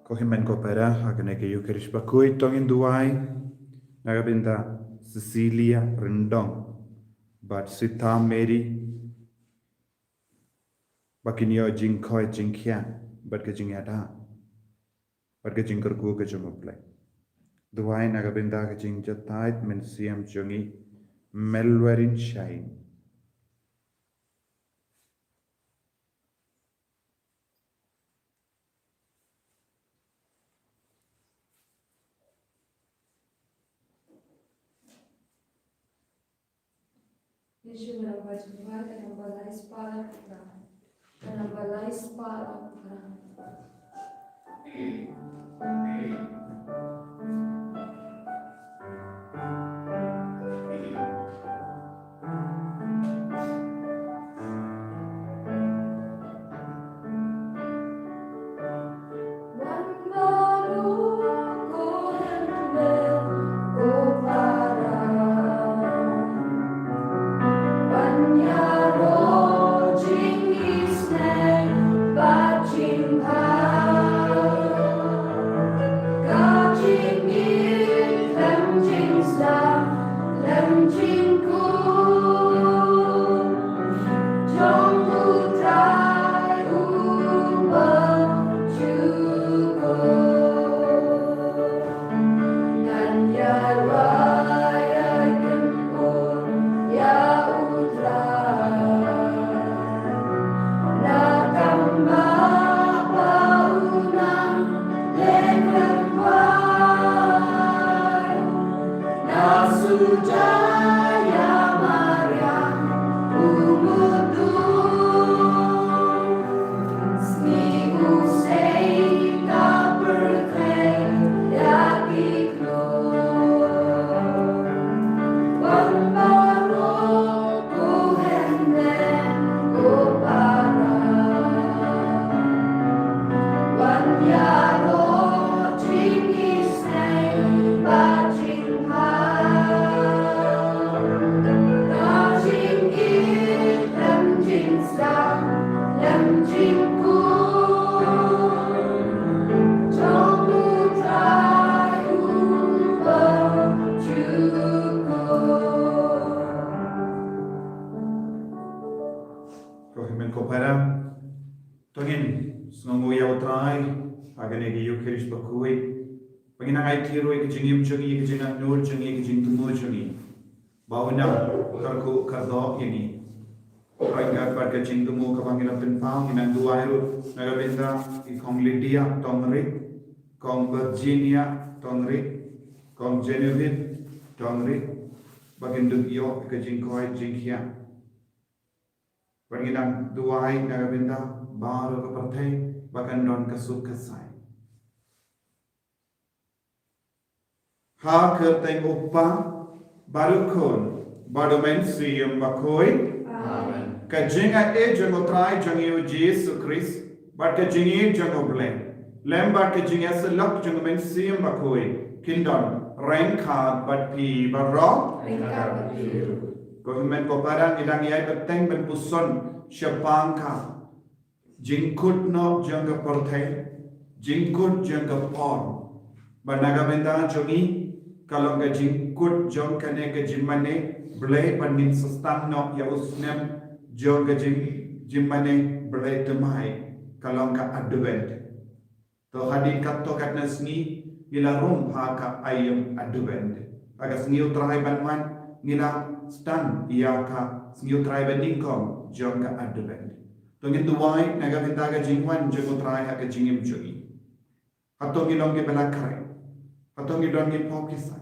Kohimen kopera hakane ke yukerish bakui tongin duai nagabinda Cecilia Rendong but Sita Mary bakinyo jingkoi jingkya but ke jingada but ke jingkerku ke jumople duai nagabinda ke jingjatait men siam jungi melwerin shine Yesu menambah jumlah dan membalai sepala perang. Dan membalai sepala perang. Kohimen kopera tongin snongo yautrai agane ke yukerish bakui penginangai tiroi ke jingim jungi ke jingan nur jungi ke jing tumu jungi bauna karku kardo ini Rangga pada jing tumu ke panggilan penpang inan duairu nagabinda ikong Lydia tongri kong Virginia tongri kong Genevieve tongri baginduk yo ke jingkoi jingkia Panginang duai nagabinda baru ke partai bahkan don kesuk kesai. Ha kerteng uppa baru kon baru mensi yang bakoi. Amen. Kajinga jango try jango Yesus Christ, but kajingi jango blem. Lemba kajinga selok jango mensi yang bakoi. Kindon rengka but pi barro. Rengka but pi. Government ko parang idang yai beteng ben puson syapangka jingkut no jangka partai jingkut jangka pon banaga benda jongi kalau ga jingkut jong kane ga jimane blai panin sustan no ya usnem jong ga jimane blai temai kalau ga advent to hadin katto katna sni ila rum ha ka ayam advent aga sni utrai banman ngila stan ia ka sniu trai bandingkom jong ka advent tongin duwai naga bindaga jingwan jong trai ha ka jingim jogi hatongi long ke belakare hatongi don ke pokisa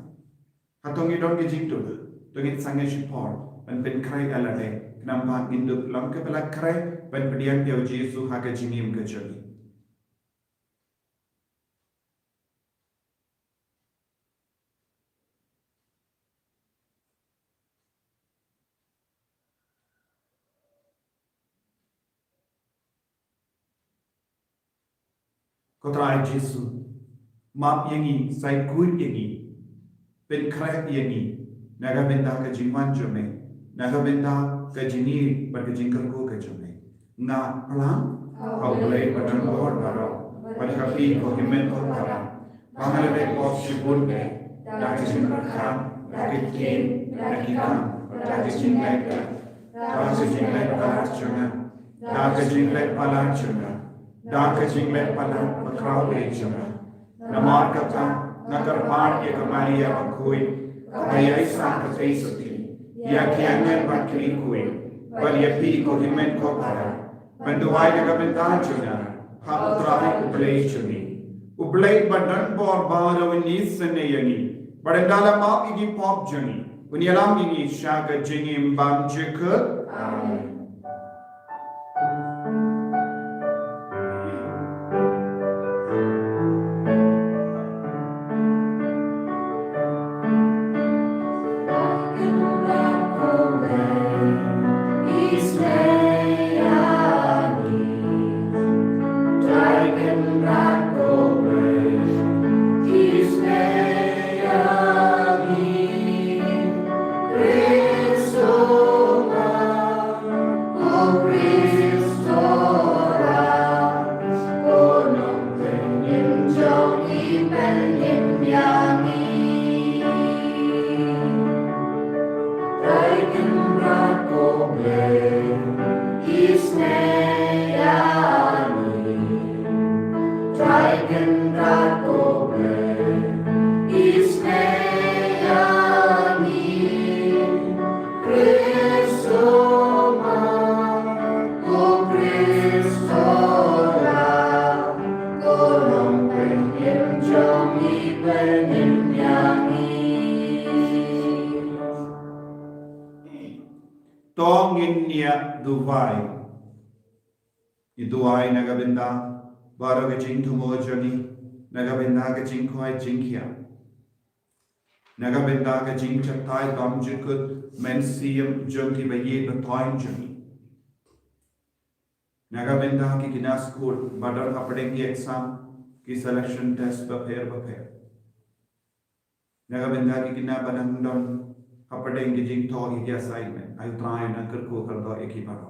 hatongi don ke jingtul tongin sange shipor ban ben krai alade nampa induk long ke belakare ban pedian piau Yesu ha ka jingim ka jogi Kotrai Yesu, map yangi, sai kuit yangi, pen krek yangi, naga benda ka jingwan jome, naga benda ka jingi bar ka jingkar ko ka jome. Na pelang, kau boleh padang bor baro, berhapi ko himen ko para bangalebe ko sibunde dagi jingkam dagi kim dagi kam dagi jinglek dagi jinglek palachunga dagi jinglek palachunga dagi jinglek palat bakrau bechunga namar kata nagar part ye Maria bakui kaya isang katay suti ya kiangan bakli kui berhapi ko himen ko para benduai nagabenta chunga Haputrahi ublay chuni. Ublay badan por bara wini seneyangi. Badandala ma igi pop juni. Unyalam igi shaga jingi mbam jika. Amen. Duwai Iduai nagabinda Baro ke jing tumojani Nagabinda ke jing kuai jingkia Nagabinda ke jing chatai dam jikut Mensium jungki bayi betoin juni Nagabinda ki kina school Badar hapadeng ki exam Ki selection test prepare Nagabinda ki kina banandon hapadeng ki jing to ki assignment I try and anchor ko kar do ek hi baro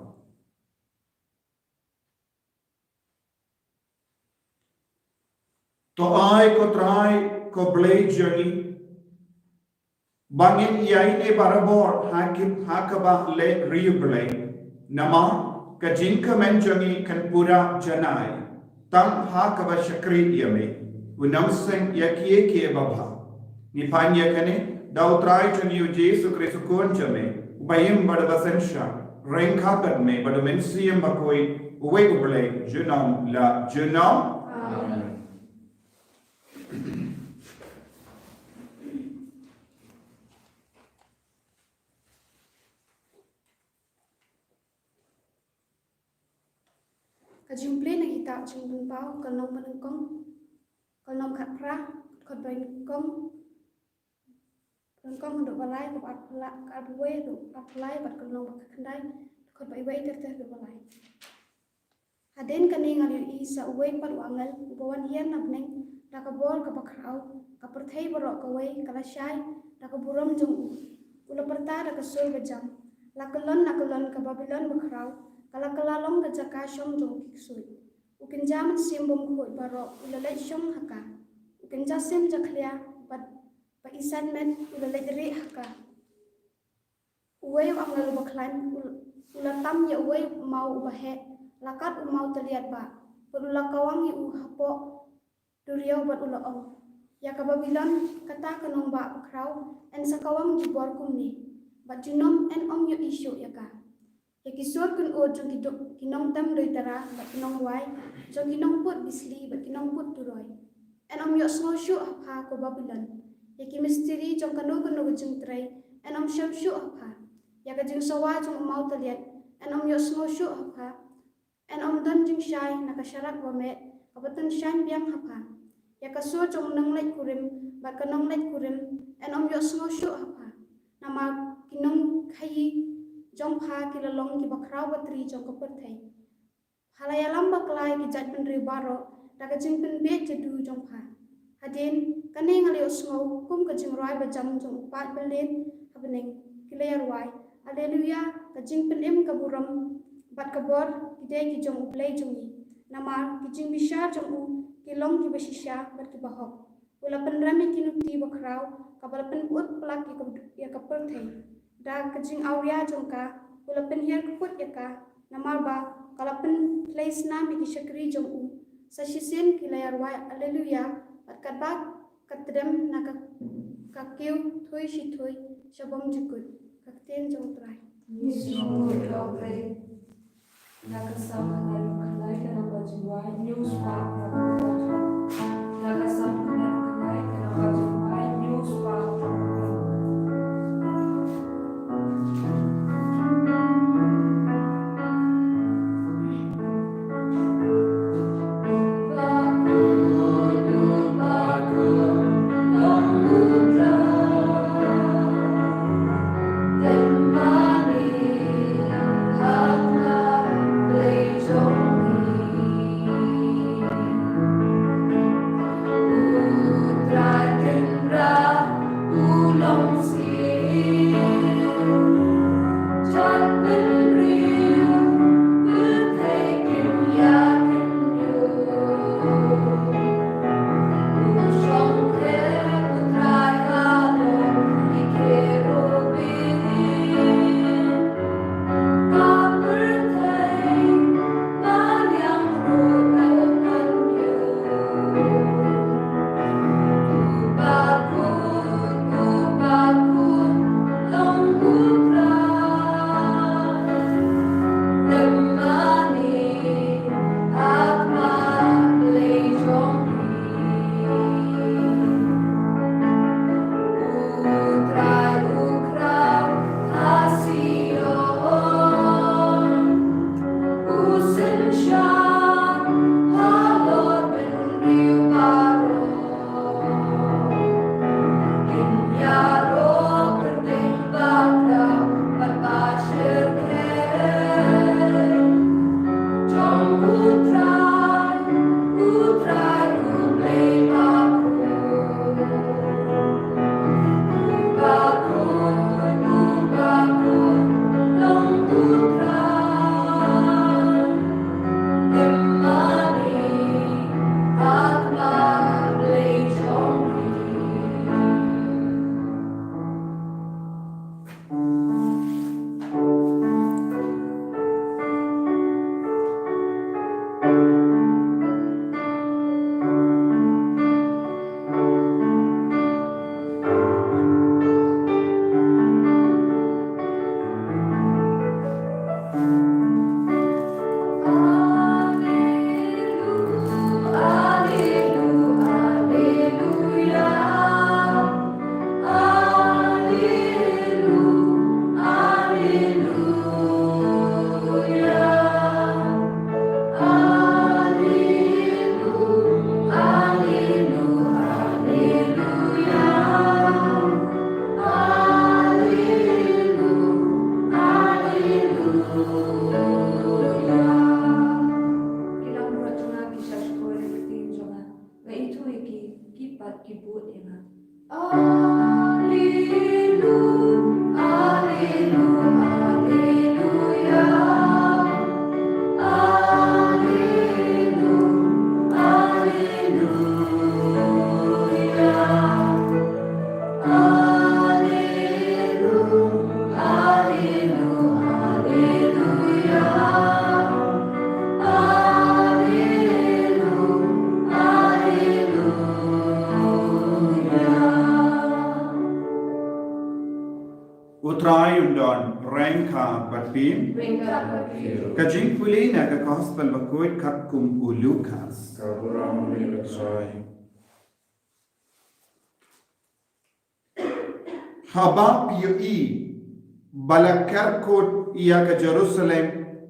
to I ko try ko blade journey bangin yai ne barabor hakaba le reblade nama ka jinka men journey kan pura janai tam hakaba shakri yame unam sing yakie ke baba ni panya kane dau try to new Jesus Christ ko jame Bayim badabasensha, renkapat me badamensium bakoi, uwegubale, junam la junam. Amen. Kajumple na kita jumpen pau kalnom menengkong, kalnom khatra, khotbain kong. Kong untuk balai ke arbuwe untuk apply bat kalong bakandai kot bai bai ter ter balai haden kani ngali isa uwe pat wangal ubawan hian nabneng takabol ka bakrau ka perthai borok ka wei kala shai takaburam jong ula perta ka sul bajam lakalon ka babilon bakrau kala kalalong ka jaka shom jong kiksui ukin jaman simbom khoi barok ula lai shom haka ukin jasem jakhlia bat isan men ula ledri haka uwe ang lalu baklan ula tam ya uwe mau bahe lakat mau terlihat ba ula kawangi hapo duriau bat ula ong ya kababilan kata kanong ba bakrau en sakawang jubor kumni bat junom en om yo isu ya ka ya kisur kun o jong kinong tam doi tara bat kinong wai jong kinong put bisli bat kinong put turoy en om yo snoshu ha ko babilan Yaki misteri jong kanu jeng tray, en om syam syu apa? Yaka jeng sawa jong mau terlihat, en om yo smo syu apa? En om don jeng syai nakasyarak wamet, kapatan syai biang apa? Yaka so jong nang lek kurim, baka nang lek kurim, en om yo smo syu apa? Nama kinong kayi jong pa kilalong ki bakrau batri jong kaperthai. Halayalam baklai ki jat penri baro, daga jeng penbet jedu jong pa. Hadin kaning ali usmo kum ka jingroi ba jam jong pat belen habeneng kilayar wai haleluya ka jing penim ka buram bat ka bor kidai ki jong play jongi nama ki jing bisha jong u kilong ki basisya bat ki bahok. Ula penrami kinuti bakrau kabala penput pelak ya kaperthai. Da kajing auria jongka ula penhiar keput ya ka namarba kala pen leisna mi ki syakri jongu. Sasisin kilayar wa aleluya bat kadbak katdem na kakiu thui si thui syabom jukut kakten jong trai. Yesu dobre. Nakasam kanalu kanai kana bajuai news pa. Nakasam kanalu kanai kana bajuai news pa. Utrai undon rengka batim kajing puli na ka gospel bakoit kat kum Lukas. Kaburang Utrai. Haba piyi balakar kot ia ke Jerusalem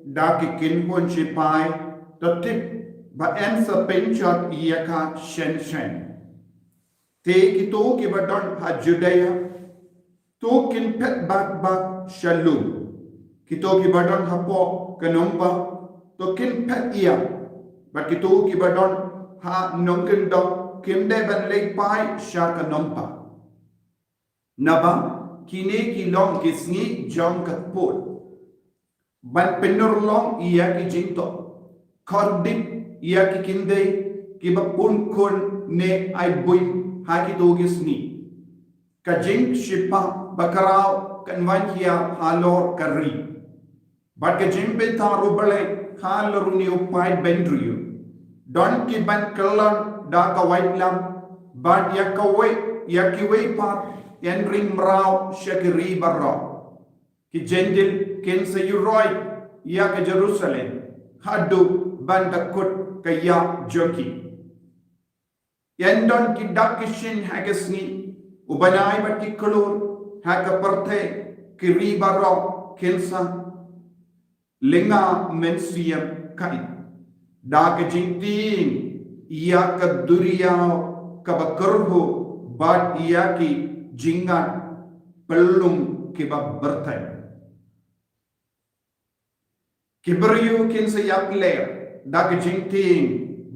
da ki kinpon chipai tatip ba ensa penchot ia ka shen te ki to ki badon ha Judea to kin pet bak shalom ki to ki badon ha po kanomba to kin pet ia but ki to ki badon ha nongkin do kim de ban lei pai sha kanomba Naba kine ki long kisngi jong katpot. Ban penor long iya ki jinto. Kordip iya ki kinde ki bapun kun ne ai buin ha ki dogis ni ka jing shipa bakarau kan wan kia halor kari bat ka jing be ta rubale halor ni upai bendriu don ki ban kelan da ka waitlam bat ya ka we ya ki we pat yan ring mrau shakiri barra ki jendil ken se yuroi ya ka Jerusalem hadu ban takut ka ya joki yan don ki dakishin hagasni ubanai bat ki kulur haka parte ki ribaro kensa linga mensiam kai da ka jingting ya ka duriao ka bakarhu bat ya ki jingat pelum ki babbertai kibriu kensa yak ler da ka jingting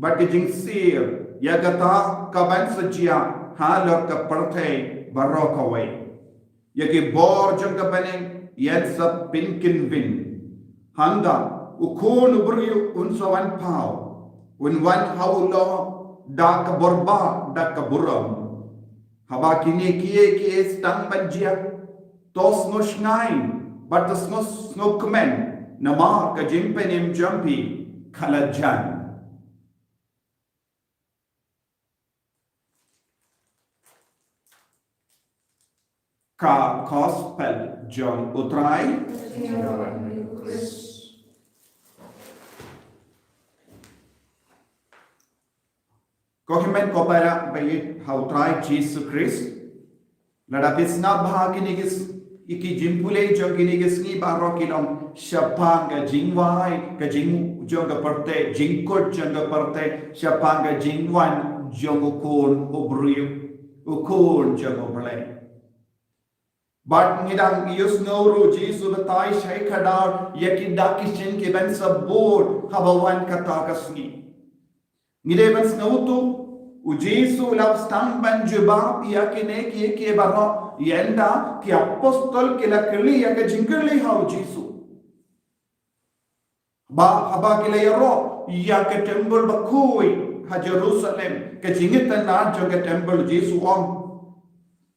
bat ki jingsir ya ka ta ka ban sajia halor ka parte barokawai ya ki bor jang ka baneng yan sa pinkin vin handa ukun ubriu unsawan pau unwan haulo da ka borba da ka buram haba kini kie stang banjia tos no shnain but the no comment nama ka jimpenim jumpy kalajan ka gospel John utrai Kokimen kopara bayit hautrai Jesus Christ lada pisna bahagini gis iki jimpule jogini gis ni baro kilom shapanga jingwai ka jing jonga parte jingkot jonga parte shapanga jingwan jongukun obriu ukun jonga blai but ngidang yus noru Jesus batai shai khadar yakidakishin ke ban sabur habawan katakasni ngide ban snautu u Jesus lav stang ban jubab yakine ke baro yenda ki apostol ke la kli yak jingli hau Jesus ba haba ke la yaro yak temple bakui ha Jerusalem ke jingitan na joga temple Jesus om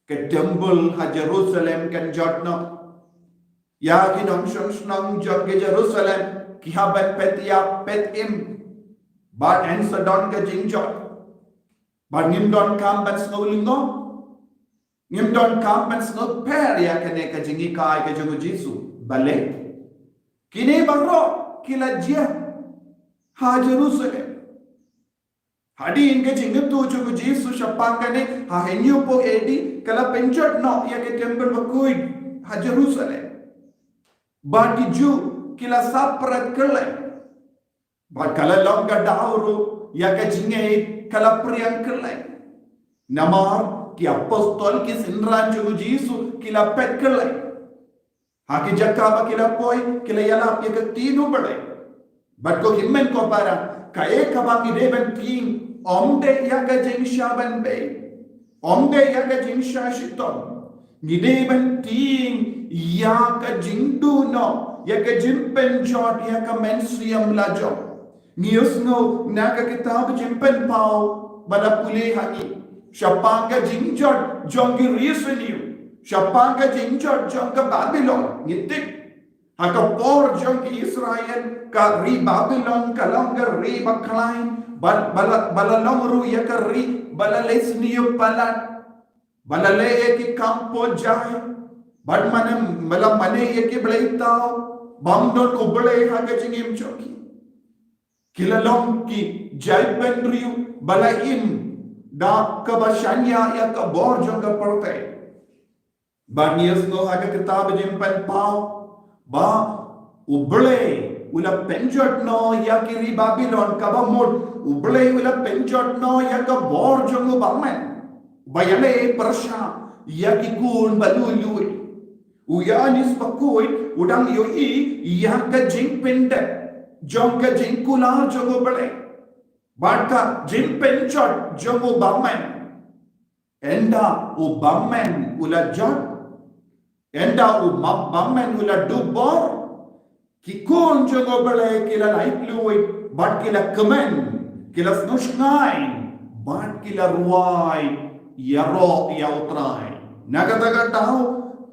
ke temple ha Jerusalem kan jotno ya ki dong shong joga Jerusalem ki ha ban pet ya pet im but answer don ke jingjot but nim don kam ban snowlingo nim don kam ban snow per ya kane ka jingi kai ke jogo Jesus bale kini barro kila jia ha Jerusalem hadi inge jingitu jogo Jesus shapangane ha henyu po edi kala penjot no ya ke temple bakui ha Jerusalem but ju kila saprat kala but kala longa dauru ya ke jinge kala priang kala namar ki apostol ki sinran jogo Jesus kila pet kala ha ki jakka ba kila poi kila yala ya ke tinu bade but ko himmen ko para ka ek bangi deben ting omde ya ke jingsha ban be omde ya ke jingsha shitom ngideben ting ya ke jingdu no ya ke jimpen jot ya ke mensiam lajo Niusno naga kitab jimpen pau bala pule hangi shapanga jingjot jongi riseniu shapanga jingjot jonga Babylon ngitik haka por jongi Israel ka ri Babylon kalonga ri baklain bala longru ya ka ri bala lesniu palat bala le ki kampo jai bad manem bala mane ye ki blaitao bamdon ubale haka jingim choki kilalong ki jaipenriu balain da kabashanya ya ka borjong ka parte banias no aga kitab jimpan pau ba uble ula penjot no ya kiri Babylon kabamod uble ula penjot no ya ka borjong bamen bayale persha ya ki kun balului uyanis pakui udang yoi ya ka jingpende Jongka jingkular jogo bale Barka jimpenchot jogo bamen Enda u bamen ula jot Enda u bamen ula dubor Kikun jogo bale kila laik luit But kila kemen kilas nushnain bat kila ruai yaro yautrai nagataga tau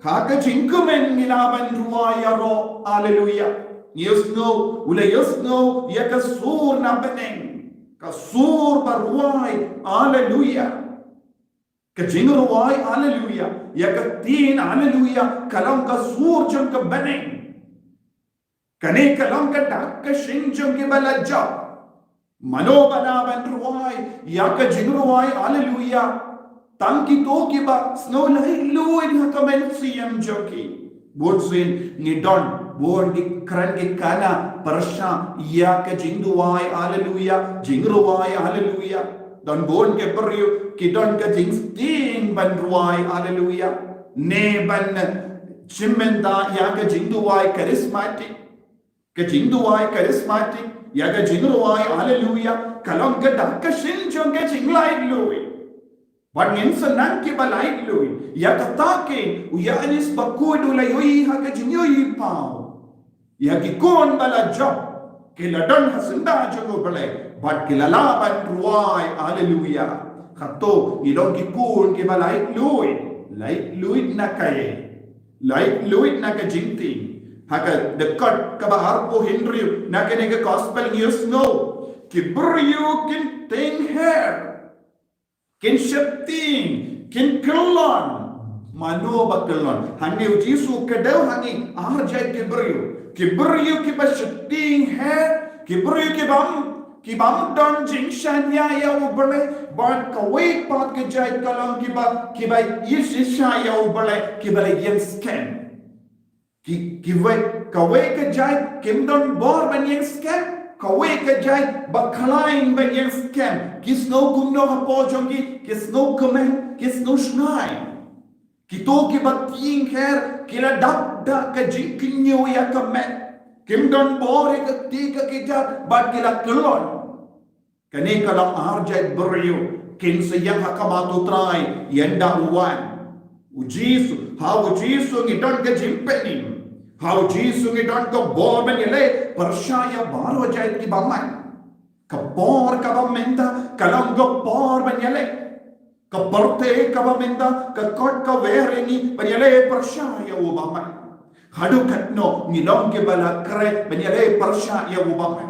kaka jinkumen nilaban ruai yaro hallelujah yusno ula yusno yakasur nabeneng kasur baruai hallelujah kajingruai hallelujah yakatin hallelujah kalam kasur jam ka beneng kane kalam ka dak ka shinjam ke balaja manobanaban ruai yakajingruai hallelujah tanki to ki ba snow lai luin hakamen siyam joki bodsin ngidon bor di kran di kana persha yakajingruai hallelujah jingruai hallelujah don bon ke peryu kidon ka jing sting ban ruai hallelujah ne ban chimmenda yakajingruai charismatic ka jingruai charismatic yakajingruai hallelujah kalong ka dak shin jong ka jinglai lui But insan ki balai lui ya katake ya anis bakudu la yoi ha ka jinyoi pau ya ki kon bala job ke ladan hasinda jogo balai but ke lalaban ruai hallelujah khato ilong ki kon ke balai lui na kaye lui na ka jingti haka dekat ka bahar po Henry na ke ne gospel news no ki buryu kin ting hair kin shepting kin kelon mano bakelon hangi ujisu kedau hangi arjai kibriyu ki ba shepting hai kibriyu ki bam don jingshan ya ubale ban kawai pat ke jai kalam ki ba yisha ya ubale ki ba yen scam ki vai kawai ke jai kim don bor ban yen scam kawai ke jai baklain ban yen scam kis no kumno hapo jongi kis no komen kis no shnai kito ki bating her kila da ka jinkinyo ya kamet kim don bore ka tika kita bat kila kelon kane kalam arjai beryu kin sayang hakamato try yenda uwan ujisu how ujisu ngidon ka jimpenim how ujisu ngidon ka borben yele pershaya baro jai ki bamai kapor kabamenta kalam go por banyale kaparte kabamenta kakot ka vereni banyale pershaya ubamai hadu katno ngilong ke bala kre banyale pershaya ubamai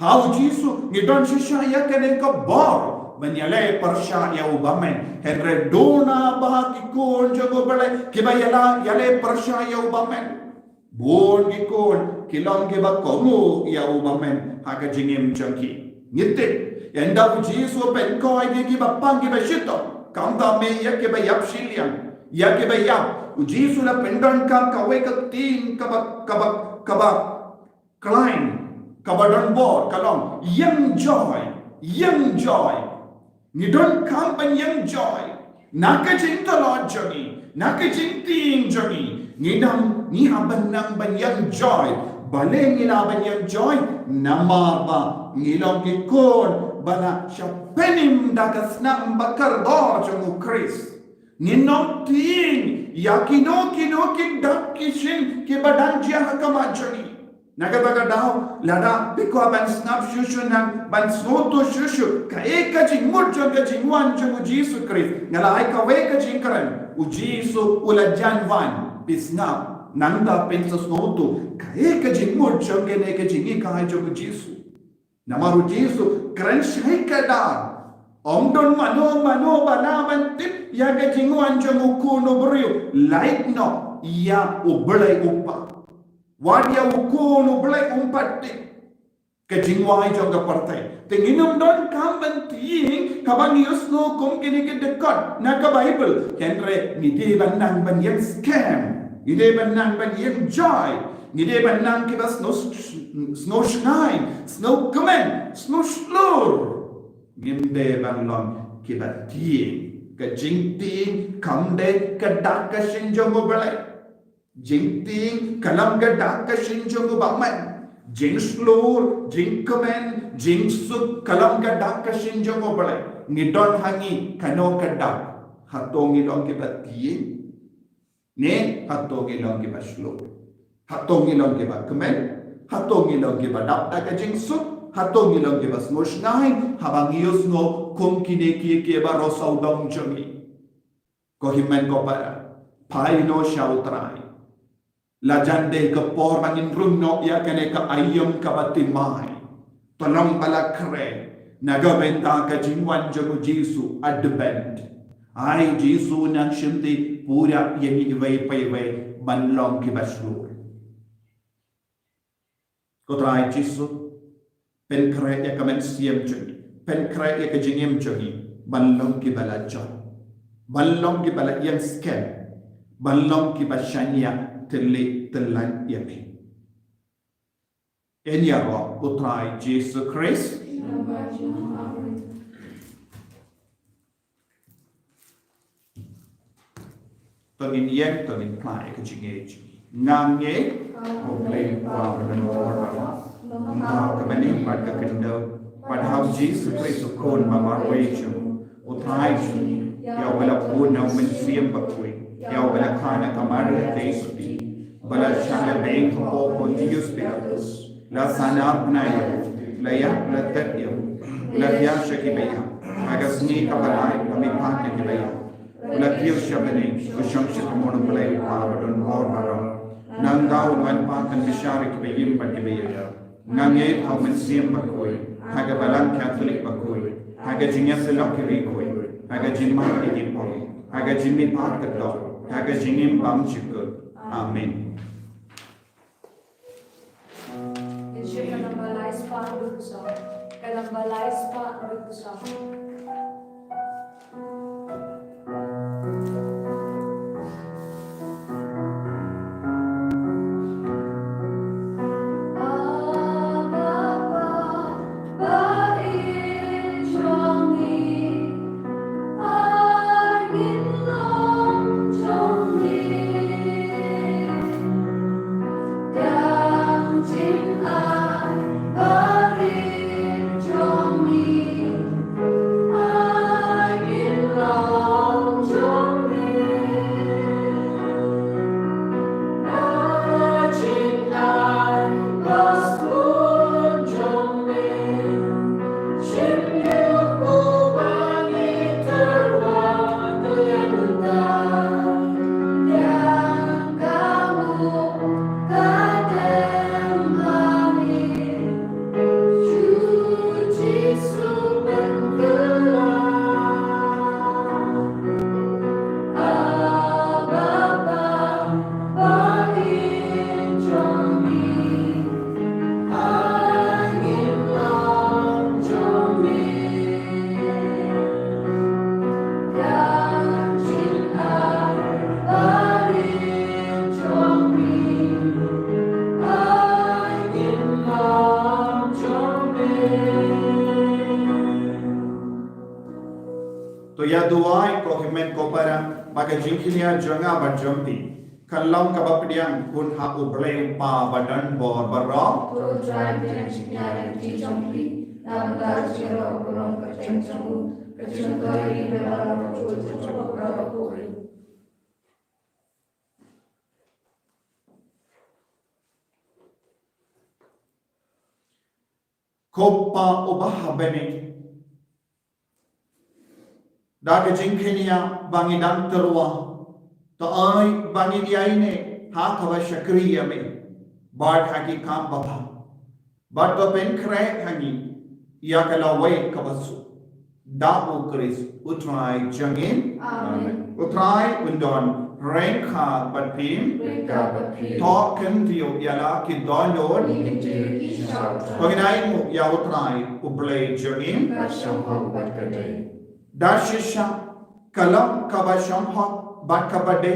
how jisu ngidon shishaya kene ka bor banyale pershaya ubamai henre dona ba ki kon jogo bale ke bayala yale pershaya ubamai bon ki kon kilong ke ba komu ya ubamen haga jingim jangki ngitte enda jisu pen ko ide ki bapang ki ba shito kamda me ya ke ba yap shilian ya ke ba yap jisu la pendon ka kawe ka tin ka ba klein ka ba don bor kalong young joy ni don kam ban young joy naka jinta lord jogi naka jinting jogi ni haban nang banyang joy baleng ina banyang joy namarba ngilong ki kon bala shapenim dagas nang bakar dor jomu Chris ninong ting yakino kino ki dak kishin ki badan jia hakama jogi nagataga daw lada biko ban snap shushu nang ban snoto shushu ka eka jingmur joga jingwan jomu Jisu Chris ngala ai ka weka jingkran u Jisu ula janwan bisnap nanda pensas noto kae ka jingmur jonge ne ka jingi ka jogu Jisu namaru Jisu kran shai kada omdon mano banaban tip ya ka jingu anjogu kuno brio light no ya ublai uppa wadia ukuno ublai umpatti ka jingwai jonga partai tenginum don kamban ting kabang yusno kum kini ke dekat na ka Bible henre ni de banang ban yang scam Ngide banang ban yang joy. Ngide banang kiba snow shine, snow komen, snow slur. Ngide banang kiba tiing, ka jing tiing, kamde ka daka shinjongo balai. Jing tiing, kalam ka daka shinjongo bamai. Jing slur, jing komen, jing suk, kalam ka daka shinjongo balai. Ngidon hangi, kano ka dak. Hatong ngidon kiba tiing. Ne hatong ilong kiba slow hatong ilong kiba kemen hatong ilong kiba dap ka jing suk hatong ilang ke bas ngos ngai habang ius ngo kum kine ki ba rosau dong jengi ko himen ko para pai no shau trai la jande ke por mangin rum no ya kene ka ayam ka batimai tolong bala kre naga benta ka jingwan jago Jesu advent ai Jesu nang shimti pura yemi vai pai vai banlong ki basur ko trai Jesu pen kre ya kamen siam jengi pen kre ya ka jingem jengi banlong ki bala jon banlong ki bala yang scam banlong ki basanya tele telan yemi enya ro ko trai Jesus Christ tengin yen tengin plai ke jinge ngang ye ko play pa dan ora ngau ke mani pat ke kendo padahal Jesus Christ kon mama weju o trai ya wala pun na men siam bakui ya wala kana kamar te suti bala shana be ko ko Dios pelados la sana na ya la ya la tatyo la ya shakibaya agasni kabalai kami pat ke baya la kio shabane ko shamshit mon play power don more maro nangau man patan bishari ke bayim pat ke baya nange hamen siam bakoi haga balang catholic bakoi haga jinya selok ke rikoi haga jimma ke dipoi haga jimmi pat ke do haga jingim bam chikut amen Kadang balai spa berusaha, kadang balai spa berusaha. तो या दुआई को हिमें को para maka jingkinia jonga bajompi kalau kabapdiang kun ha uble pa badan bor baro Turun try dengan sinyal di jompi, nampak siro kurang keceng sembuh, keceng kari dalam tujuh berapa kuri. Kopa ubah beni Daga jingkinia bangi dan terwa to ai bangi diai ne ha khawa shakriya me bad haki kam baba bad to pen kre hangi ya kala wai kabasu da ukris utrai jangin Amen. utrai undon renka batpim Mereka berpikir, to kendio yala ki donor ingin kisah, paginai mu ya utrai ublay jangin kasih obat kedai. Dashisha kalam kabashamha bakabade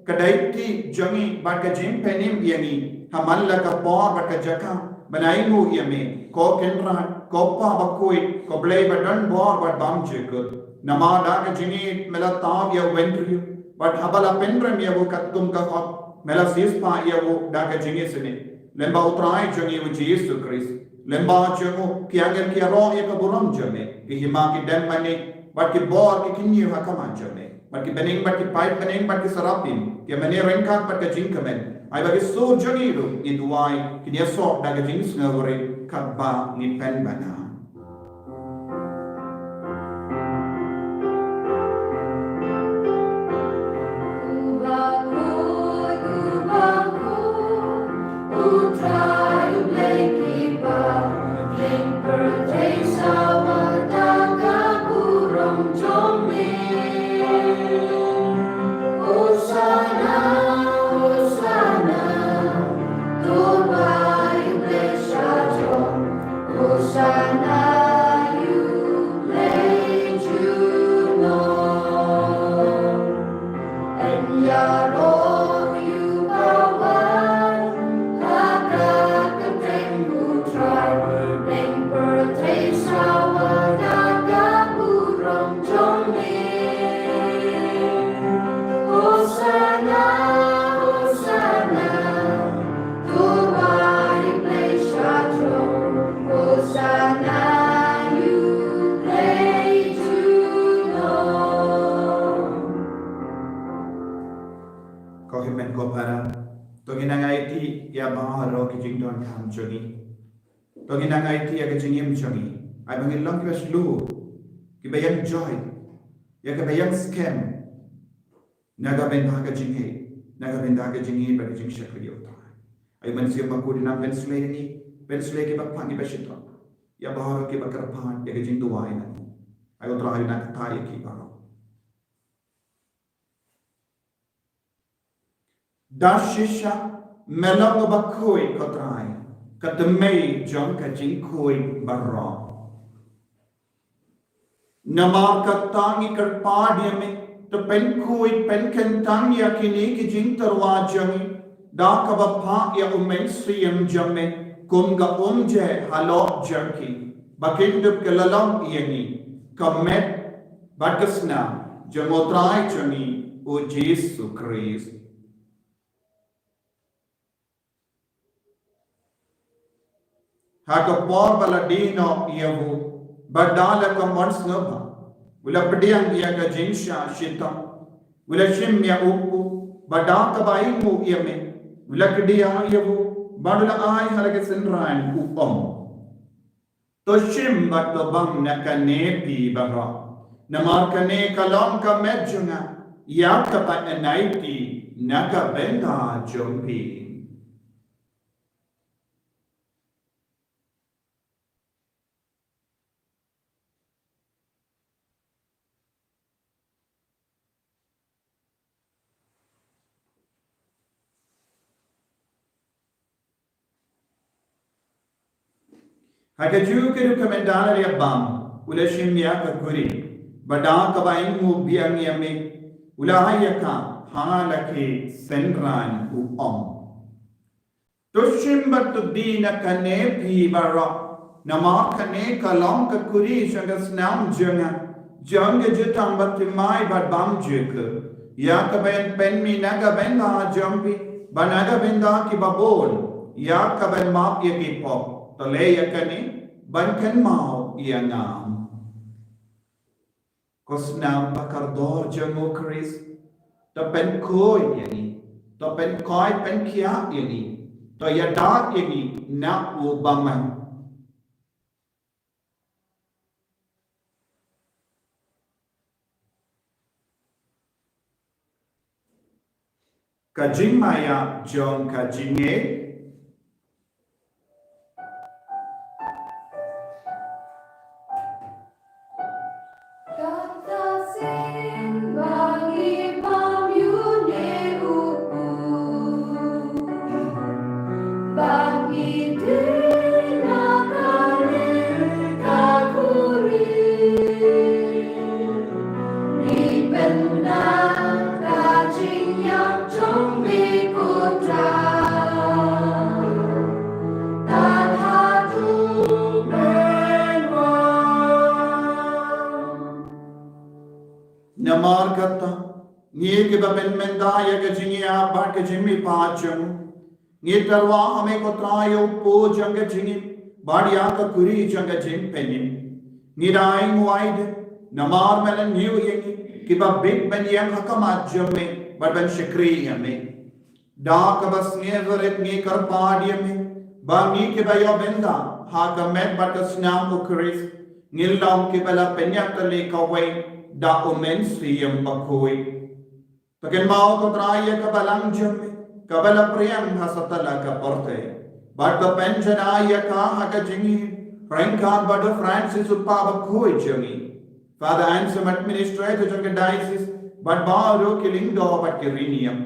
kadaiti jangi bakajim penim yani hamalla ka por bakajaka banaimu yame ko kenra kopa bakoi ko blay badan bor bad bam jekut namada ka jingi melatav ya wendri but habala penrem ya katum ka hot mela sispa ya wo daga jingi sine lemba utrai jangi wo Jesus Christ lemba jangu kianger kiaro ya kaburam jame ihima ki dem mani but ki bor ki kinni ha kama jame but ki bening but ki pipe bening but ki sarapin ki mane renkat but ki jinkamen ai bagi so jangi ru in duai kinia sok daga jing ngawre kabba ni pen bana ko himen ko para to ginangai ti ya baharo ki jing don kam jogi to ginangai ti ya ki jingim jogi ai bangin long ki baslu ki bayan joy ya ka bayan scam naga ben bhaga jinge naga ben daga jinge ba jing shakri yota ai man siya makudi na pensle ki bakpang ki bashitra ya baharo ki bakarpan ya ki jing duwai na ai otra hari na tai ki baharo Dashisha melang bakoi katrai katemei jong ka jingkoi barra namar katangi karpadia me to penkoi penken tanya kini ki jing tarwa jangi da ka bapha ya umen sriyam jamme kumga umje halo janki bakindup kelalam yani kamet batasna jamotrai jangi o Jesu Christ haka por baladino iavu badala ka mansnaba ula pediang ia ka jinsha shita ula shimya upu badaka baimu iame ula kedia iavu badula ai halake senran upom to shim bato bang nakane pi bara namar kane kalam ka medjunga ya ka pa naiti naka benda jompi haka ju ke rekomendare ya bam ula shimya ka kuri bada ka bain mu biang yame ula hayaka halake senran u om to shimbat dina kane pi bara nama kane kalam ka kuri shanga snam janga jutang bat mai bad bam juk ya ka ben pen mi naga ben ha jampi banaga ben da ki babon ya ka ben map ye ki pop to le yakani bankan mau ia ngam kosnam bakardor jango Chris to pen koi yani to pen koi pen kia yani to yadat yani na ubaman kajing maya jong kajinge namar kata ngi ke baben menda ya ke jingia ba ke jimi pacham ngi tarwa hame ko trayo po jang jingi badia ka kuri jang jing penin ngi dai wide namar melen new yengi ke ba big ben yang hakama jamme ba ben shikri yame Da kabas ngeveret nge karpadiame ba ni ke bayo benda ha ka met batas nam ukris ngilam ke bala penyatale kawai da omen siyam bakoi taken mau ko traya ka balang jamme ka bala priyam hasatala ka porte ba ka penjana ka ha ka jingi Frankan bada Francis uppa bakoi jami Father Ansem administrator jang diocese but baro kilindo but kirinium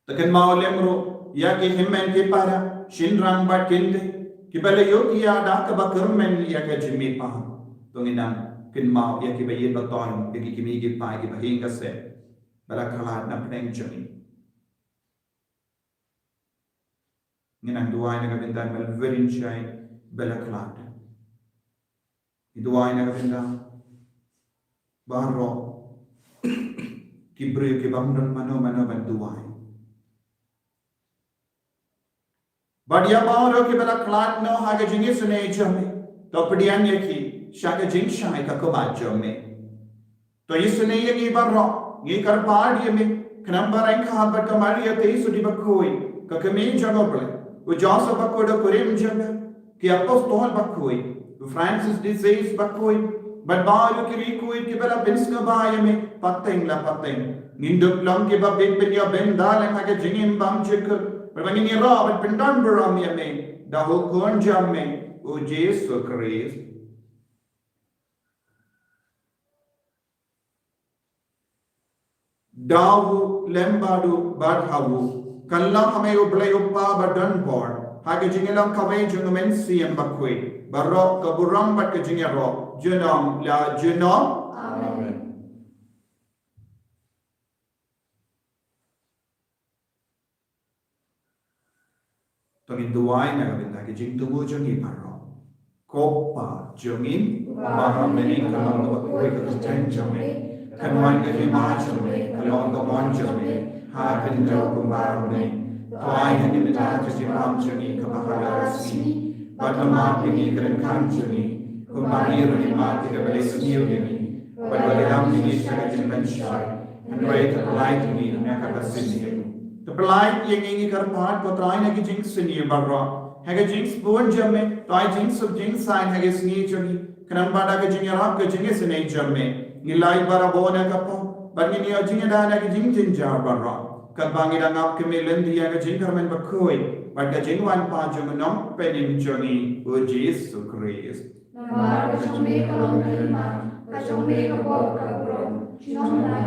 Takan mau lemro ya ke himmen ke para shinrang ba kinde ki bala yogi ya da ka ba kermen ya ka jimi pa tonginam kin mau ya ki ba ye ba ton ki mi ki pa ki ba hinga se bala khala na pneng jami nginang duai na ka bindan bal verin chai bala khala duai na ka bindan baro ki bre ki bamnon mano ban duai Badia Mauro ki bala klat no haga jingi sune jame to padian yaki shaga jing shai ka ko jame to isune yaki barro ngi kar pad yame knamba rank ha ba kamari yate sudi bakoi ka kame jagoble u josa bakoda purim jame ki apostol bakoi Francis disease bakoi but ba ki rikoi ki bala binska ba yame pateng ngindup long ki ba big ya ben dal haga jingim bam chekar But when you rob it, Pindan Baramia me, the whole conjam me, O Jesus Christ. Davu Lembadu Badhavu, Kalam Ublay Upa Badan Board, Hagajingalam Kaway Jungumensi and Bakwe, Barok Kaburam Bakajingaro, Junam La Junam. Amen. Tongin duai na kabinda ki jing tubu jongi paro. Kopa jongin mahameni kalong ko koi ko ten jome. Kanwan ka hima jome, kalong ko mon jome. Ha pinto kumbarone. Tuai hani mita kasi ram jongi kabahala rasini. Batama pingi kren kan jongi. Kumari roni ma tika bale suniyo gini. Badwale ram pingi shaka jinban shai. And wait a light to me na kapasini. The blind yingi karpat ko try na ki jinx ni barra haga jinx bon jamme toy jinx of jinx sign haga sni choni kanam bada ka jinga rap ka jinga sne jamme nilai bara bona ka po bagi ni jinga da na ki jing jing jar barra ka bangi da ngap ke melen dia ka jing karmen ba khoi bad ka jing wan pa jom nom penim choni o Jesus Christ Namar ka chome ka long ka chome ka bo ka bro chom na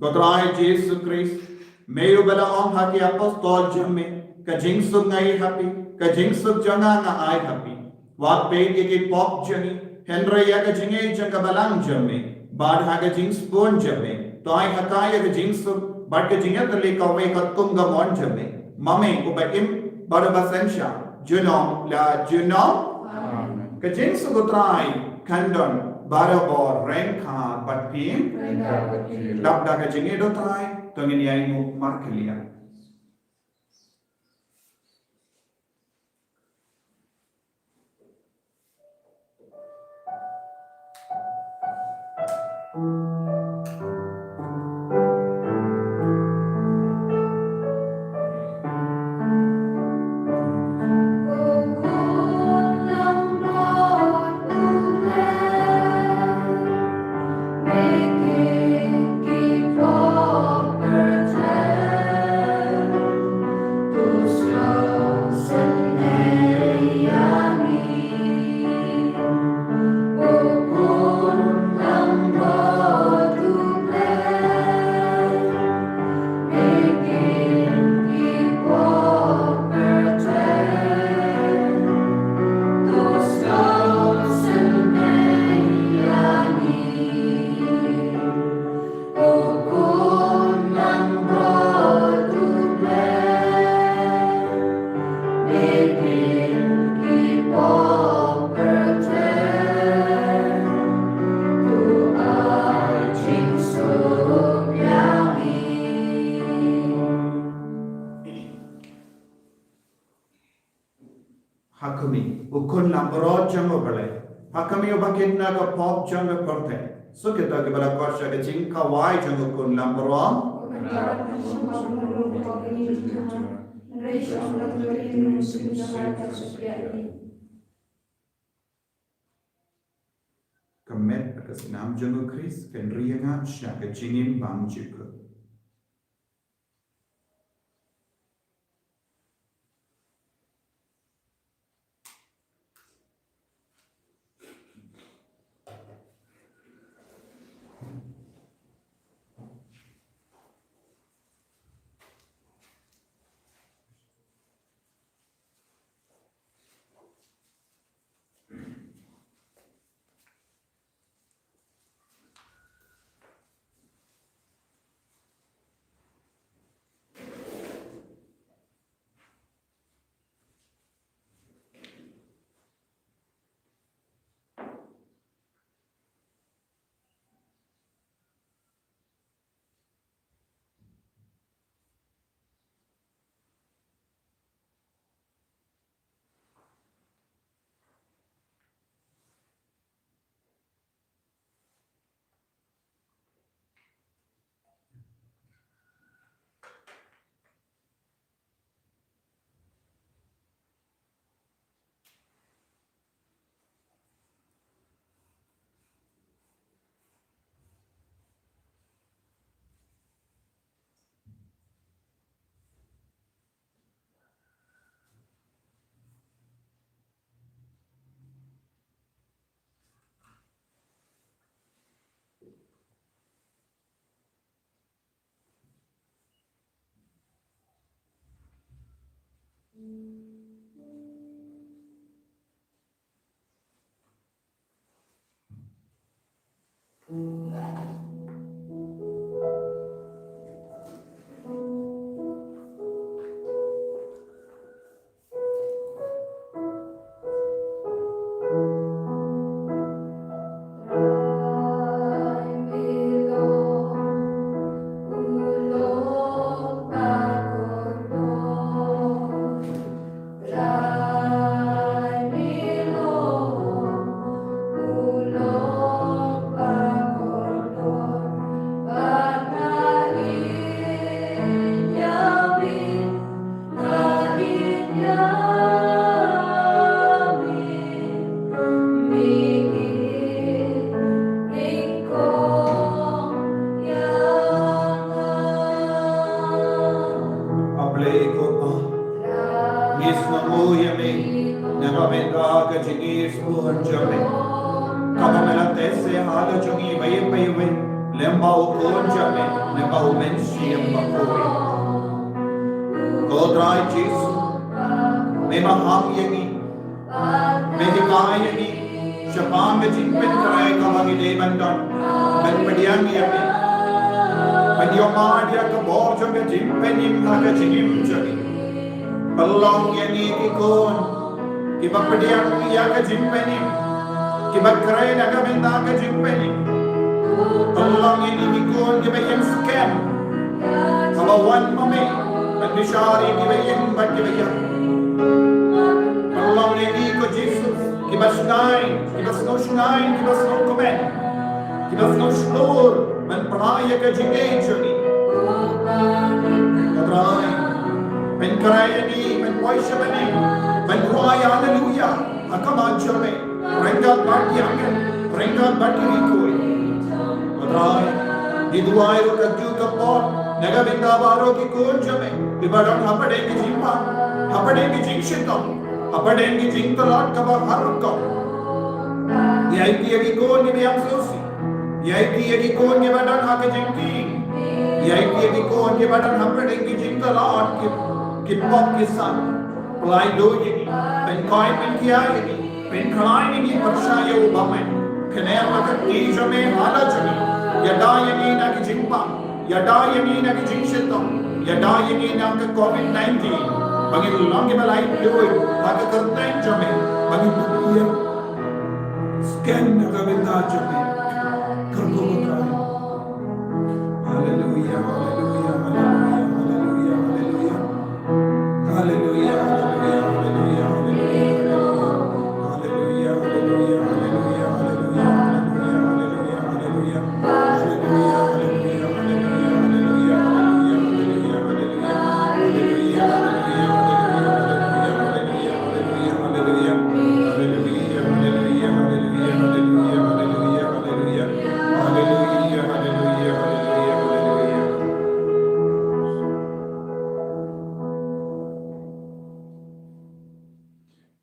ko try Jesus Christ Meio bela om haki apostol jamme ka jing sub ngai happy ka jing sub janga na ai happy wat pe ke pop jani henry ya ka jinge janga balang jamme bad ha ka jing spoon jamme toy hakai ka jing sub bad ka jinga tale ka we ka tunga mon jamme mame ko ba im bad basensha juno la juno ka jing sub trai kandon barabor renka but pim dabda ka jinge do trai Tongin yang mu markelia. Hakumi, ukun lamborod jango bale. Hakami ubakit na ka pop jango korte. So kita ke bala korsha ke jing kawai jango kun lamborod. dapat mensumpah menurut ini Tuhan, mereka sudah beriman sejahat seperti Kemet atas nam jenguk Kris ken rianga syaka jingin bang jika.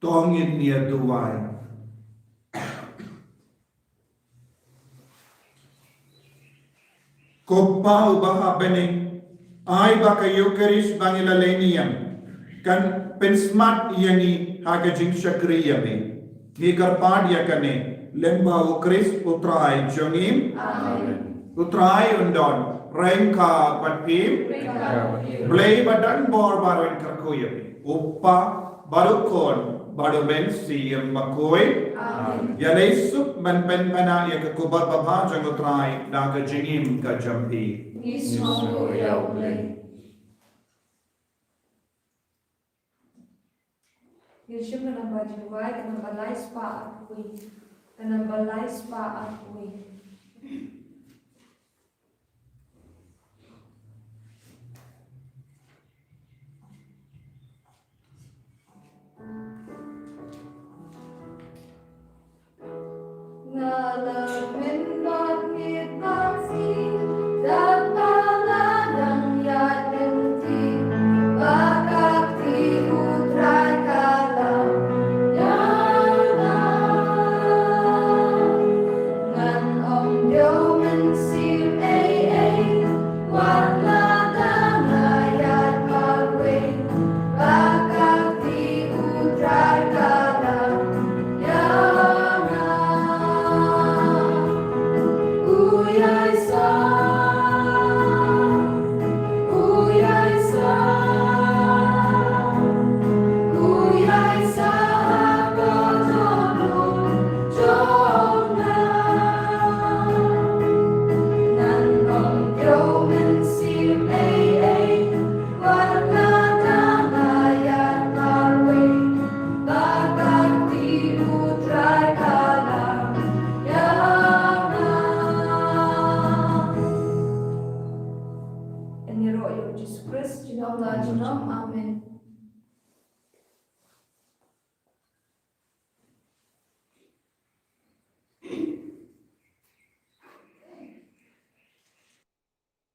tongin nia duai. Kopau baha bening, ay baka Eucharist bangila leniam, kan pensmat yangi haga jing shakriyami, hikarpad yakane, lemba Eucharist utrai jongim, utrai undon, rengka patpim, blay badan bor baruin karkuyami, uppa barukon, barumen siyam makoy, Yalay sup man pen mana ya ke kubar baba jang utrai naga jingim ka jampi. Ismo ya ulay. Yeshua nang bajuway kanang balay spa at kui. Kanang balay spa at kui.